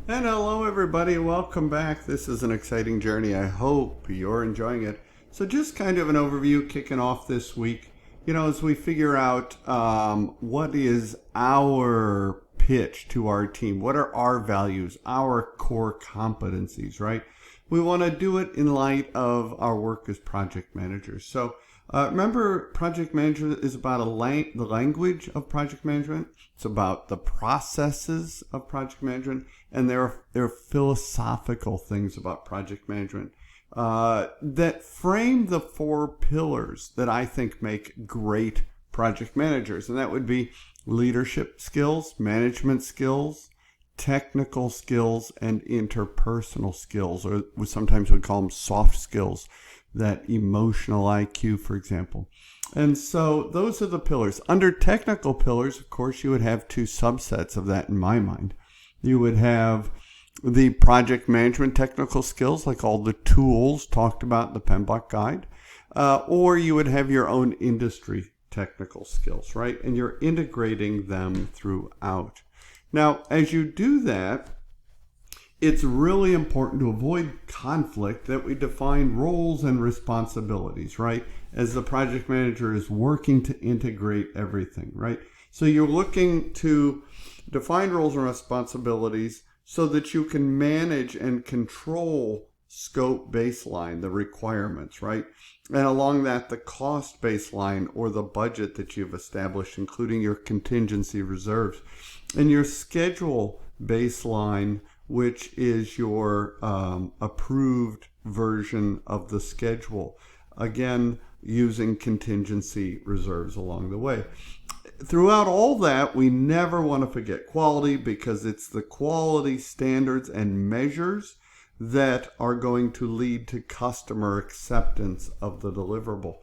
And hello, everybody. Welcome back. This is an exciting journey. I hope you're enjoying it. So, just kind of an overview kicking off this week. As we figure out what is our pitch to our team, what are our values, our core competencies, right? We want to do it in light of our work as project managers. So, remember, project management is about the language of project management. It's about the processes of project management, and there are philosophical things about project management that frame the four pillars that I think make great project managers, and that would be leadership skills, management skills, technical skills, and interpersonal skills, or sometimes we call them soft skills, that emotional IQ, for example. And so those are the pillars. Under technical pillars, of course, you would have two subsets of that in my mind. You would have the project management technical skills, like all the tools talked about in the PMBOK guide, or you would have your own industry technical skills, right? And you're integrating them throughout. Now, as you do that, it's really important to avoid conflict that we define roles and responsibilities, right? As the project manager is working to integrate everything, right? So you're looking to define roles and responsibilities so that you can manage and control scope baseline, the requirements, right? And along that, the cost baseline or the budget that you've established, including your contingency reserves, and your schedule baseline, which is your approved version of the schedule. Again, using contingency reserves along the way. Throughout all that, we never want to forget quality, because it's the quality standards and measures that are going to lead to customer acceptance of the deliverable.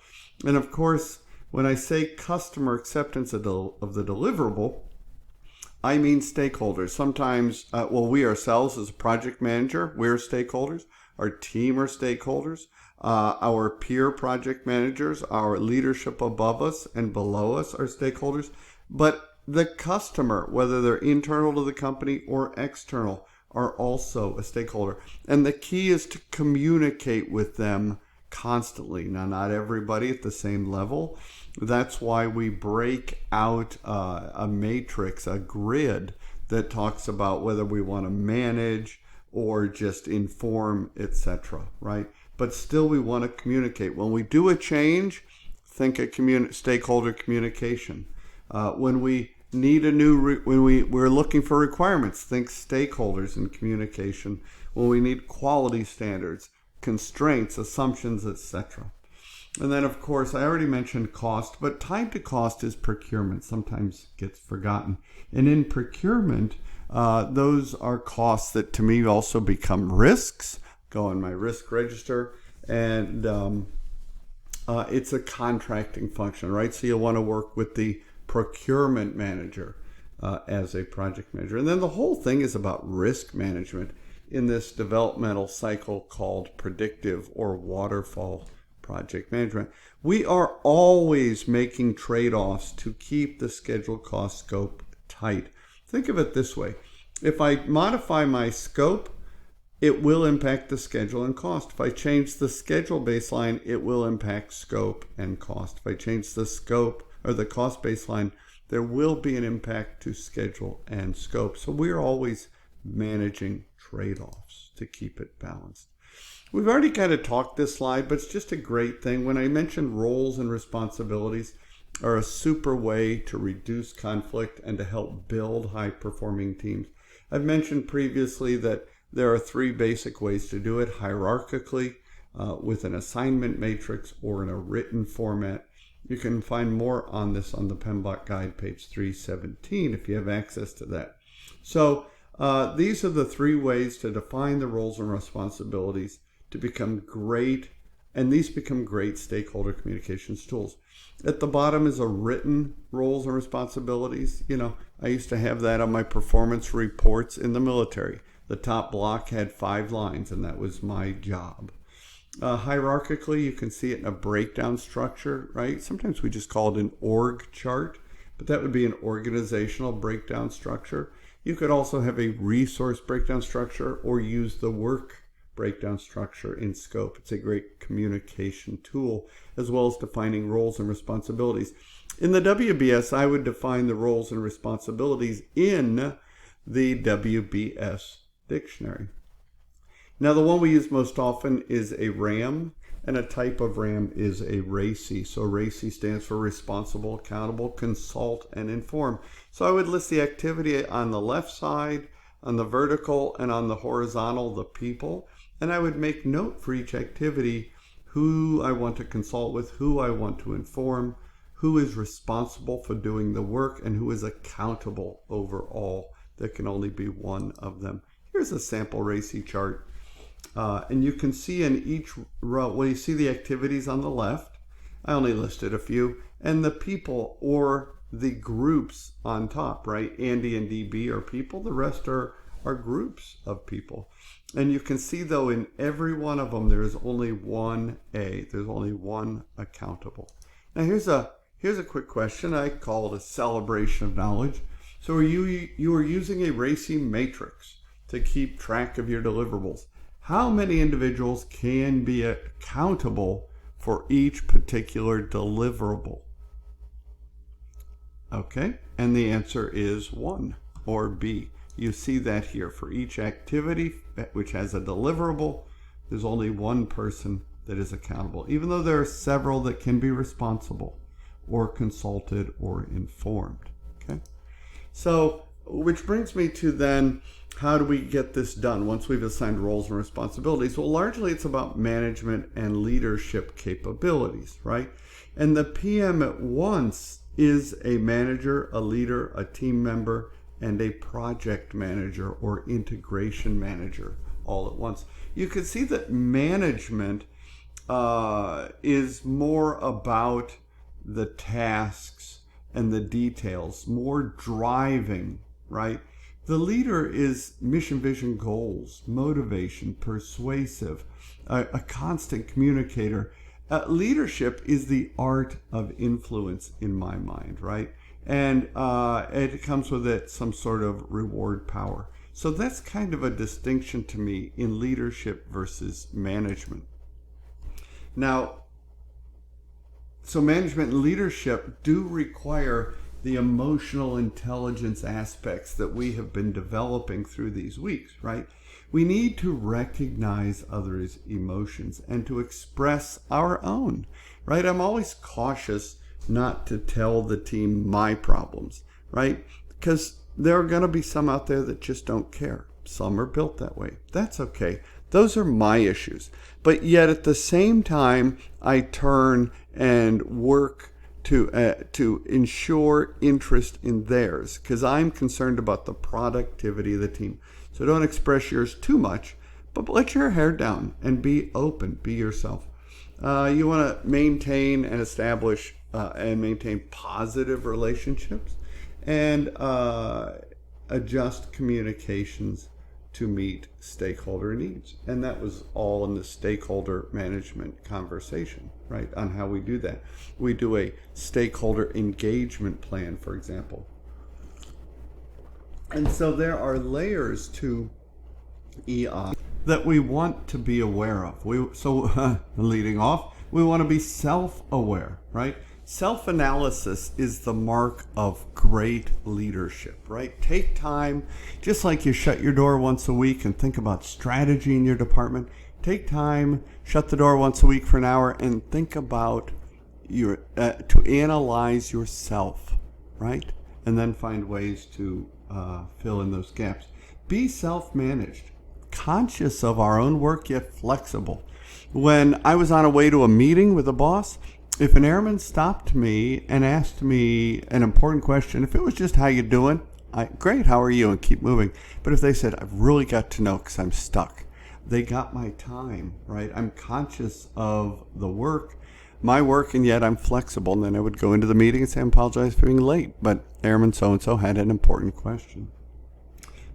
And of course, when I say customer acceptance of the deliverable, I mean stakeholders. Sometimes, we ourselves as a project manager, we're stakeholders. Our team are stakeholders. Our peer project managers, our leadership above us and below us are stakeholders. But the customer, whether they're internal to the company or external, are also a stakeholder. And the key is to communicate with them constantly. Now, not everybody at the same level. That's why we break out a matrix, a grid that talks about whether we want to manage or just inform, etc., right? But still we want to communicate. When we do a change, think of stakeholder communication. When we need we're looking for requirements, think stakeholders and communication. When we need quality standards, constraints, assumptions, etc. And then, of course, I already mentioned cost, but tied to cost is procurement. Sometimes gets forgotten. And in procurement, those are costs that to me also become risks, go on my risk register, and it's a contracting function, right? So you'll want to work with the procurement manager as a project manager. And then the whole thing is about risk management in this developmental cycle called predictive or waterfall project management. We are always making trade-offs to keep the schedule cost scope tight. Think of it this way. If I modify my scope, it will impact the schedule and cost. If I change the schedule baseline, it will impact scope and cost. If I change the scope or the cost baseline, there will be an impact to schedule and scope. So we're always managing trade-offs to keep it balanced. We've already kind of talked this slide, but it's just a great thing. When I mentioned roles and responsibilities are a super way to reduce conflict and to help build high-performing teams. I've mentioned previously that there are three basic ways to do it: hierarchically, with an assignment matrix, or in a written format. You can find more on this on the PMBOK guide, page 317, if you have access to that. So these are the three ways to define the roles and responsibilities to become great, and these become great stakeholder communications tools. At the bottom is a written roles and responsibilities. I used to have that on my performance reports in the military. The top block had 5 lines, and that was my job. Hierarchically, you can see it in a breakdown structure, right? Sometimes we just call it an org chart, but that would be an organizational breakdown structure. You could also have a resource breakdown structure or use the work breakdown structure in scope. It's a great communication tool, as well as defining roles and responsibilities. In the WBS, I would define the roles and responsibilities in the WBS dictionary. Now, the one we use most often is a RAM, and a type of RAM is a RACI. So RACI stands for responsible, accountable, consult, and inform. So I would list the activity on the left side, on the vertical, and on the horizontal, the people. And I would make note for each activity who I want to consult with, who I want to inform, who is responsible for doing the work, and who is accountable overall. There can only be one of them. Here's a sample RACI chart. And you can see in each row, well, you see the activities on the left. I only listed a few. And the people or the groups on top, right? Andy and DB are people. The rest are groups of people. And you can see, though, in every one of them, there is only one A. There's only one accountable. Now, here's a quick question. I call it a celebration of knowledge. So you are using a RACI matrix to keep track of your deliverables. How many individuals can be accountable for each particular deliverable? Okay, and the answer is 1, or B. You see that here. For each activity which has a deliverable, there's only one person that is accountable, even though there are several that can be responsible or consulted or informed. Okay, so which brings me to then, how do we get this done once we've assigned roles and responsibilities? Well, largely it's about management and leadership capabilities, right? And the PM at once is a manager, a leader, a team member, and a project manager or integration manager all at once. You can see that management is more about the tasks and the details, more driving, right? The leader is mission, vision, goals, motivation, persuasive, a constant communicator. Leadership is the art of influence in my mind, right? And it comes with it some sort of reward power. So that's kind of a distinction to me in leadership versus management. Now, so management and leadership do require the emotional intelligence aspects that we have been developing through these weeks, right? We need to recognize others' emotions and to express our own, right? I'm always cautious not to tell the team my problems, right? Because there are going to be some out there that just don't care. Some are built that way. That's okay. Those are my issues. But yet at the same time, I turn and work to ensure interest in theirs, because I'm concerned about the productivity of the team. So don't express yours too much, but let your hair down and be open, be yourself. You want to maintain and establish and maintain positive relationships and adjust communications to meet stakeholder needs. And that was all in the stakeholder management conversation, right? On how we do that. We do a stakeholder engagement plan, for example. And so there are layers to EI that we want to be aware of. Leading off, we want to be self-aware, right? Self-analysis is the mark of great leadership, right? Take time, just like you shut your door once a week and think about strategy in your department. Take time, shut the door once a week for an hour and think about to analyze yourself, right? And then find ways to fill in those gaps. Be self-managed, conscious of our own work, yet flexible. When I was on a way to a meeting with a boss, if an airman stopped me and asked me an important question, if it was just how you doing, great, how are you, and keep moving. But if they said, I've really got to know because I'm stuck, they got my time, right? I'm conscious of the work, my work, and yet I'm flexible. And then I would go into the meeting and say, I apologize for being late, but Airman so-and-so had an important question.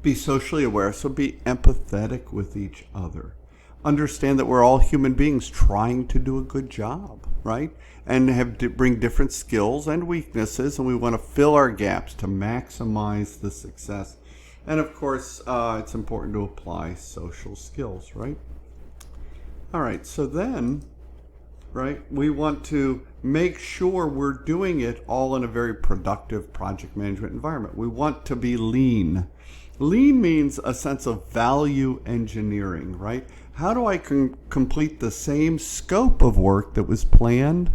Be socially aware, so be empathetic with each other. Understand that we're all human beings trying to do a good job, right? And have to bring different skills and weaknesses, and we want to fill our gaps to maximize the success. And of course, it's important to apply social skills, right? All right, so then, right, we want to make sure we're doing it all in a very productive project management environment. We want to be lean. Lean means a sense of value engineering, right? How do I complete the same scope of work that was planned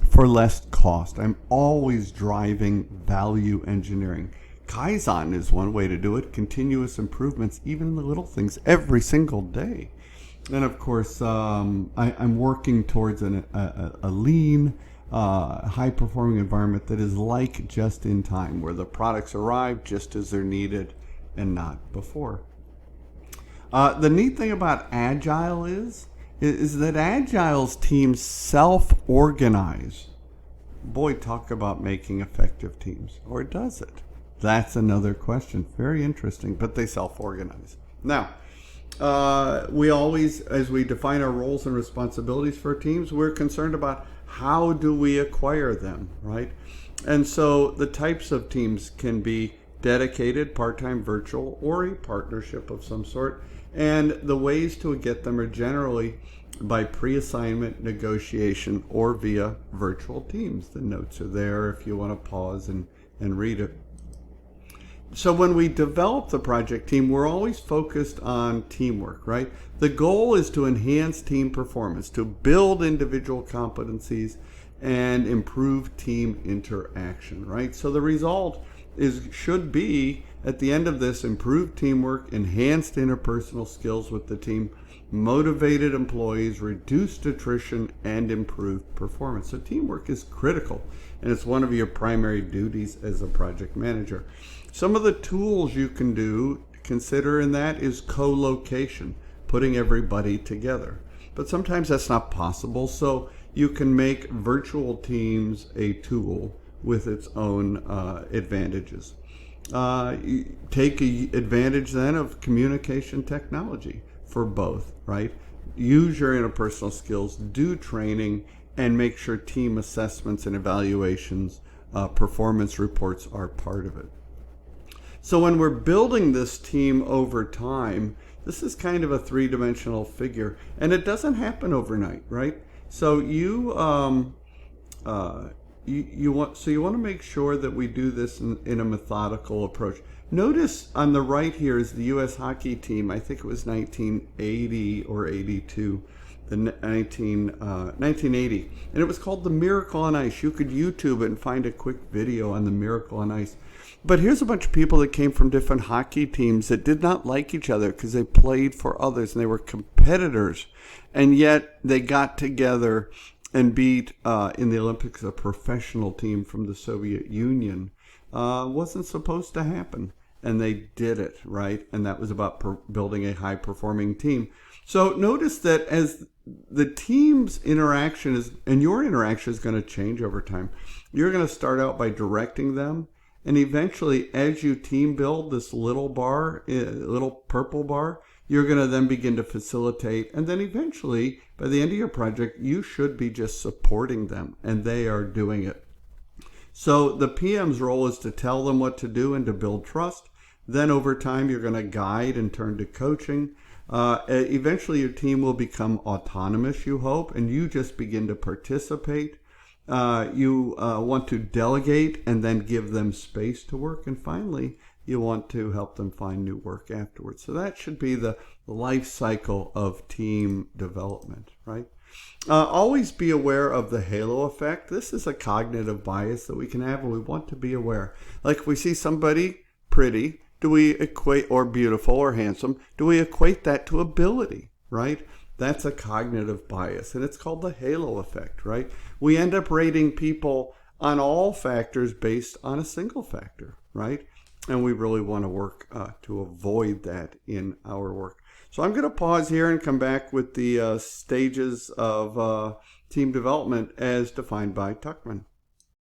for less cost? I'm always driving value engineering. Kaizen is one way to do it. Continuous improvements, even in the little things, every single day. And of course, I'm working towards a lean, high-performing environment that is like just in time, where the products arrive just as they're needed and not before. The neat thing about Agile is that Agile's teams self-organize. Boy, talk about making effective teams. Or does it? That's another question. Very interesting, but they self-organize. Now, we always, as we define our roles and responsibilities for teams, we're concerned about how do we acquire them, right? And so the types of teams can be dedicated, part-time, virtual, or a partnership of some sort. And the ways to get them are generally by pre-assignment, negotiation, or via virtual teams. The notes are there if you want to pause and read it. So when we develop the project team, we're always focused on teamwork, right? The goal is to enhance team performance, to build individual competencies, and improve team interaction, right? So the result should be, at the end of this, improved teamwork, enhanced interpersonal skills with the team, motivated employees, reduced attrition, and improved performance. So teamwork is critical, and it's one of your primary duties as a project manager. Some of the tools you can consider in that is co-location, putting everybody together. But sometimes that's not possible, so you can make virtual teams a tool with its own advantages. Take advantage then of communication technology for both, right? Use your interpersonal skills, do training, and make sure team assessments and evaluations, performance reports are part of it. So when we're building this team over time, this is kind of a three-dimensional figure, and it doesn't happen overnight, right? So you want to make sure that we do this in a methodical approach. Notice on the right here is the U.S. hockey team. I think it was 1980 or 82. 1980, and it was called the Miracle on Ice. You could YouTube it and find a quick video on the Miracle on Ice. But here's a bunch of people that came from different hockey teams that did not like each other because they played for others and they were competitors, and yet they got together and beat in the Olympics a professional team from the Soviet Union. Wasn't supposed to happen, and they did it, right? And that was about building a high-performing team. So notice that as the team's interaction is, and your interaction is going to change over time. You're going to start out by directing them, and eventually, as you team build this little purple bar, you're going to then begin to facilitate, and then eventually, by the end of your project, you should be just supporting them, and they are doing it. So the PM's role is to tell them what to do and to build trust. Then over time, you're going to guide and turn to coaching. Eventually, your team will become autonomous, you hope, and you just begin to participate. You want to delegate and then give them space to work. And finally, you want to help them find new work afterwards. So that should be the life cycle of team development, right? Always be aware of the halo effect. This is a cognitive bias that we can have, and we want to be aware. Like if we see somebody pretty, do we equate, or beautiful or handsome, do we equate that to ability, right? That's a cognitive bias, and it's called the halo effect, right? We end up rating people on all factors based on a single factor, right? And we really want to work to avoid that in our work. So I'm going to pause here and come back with the stages of team development as defined by Tuchman.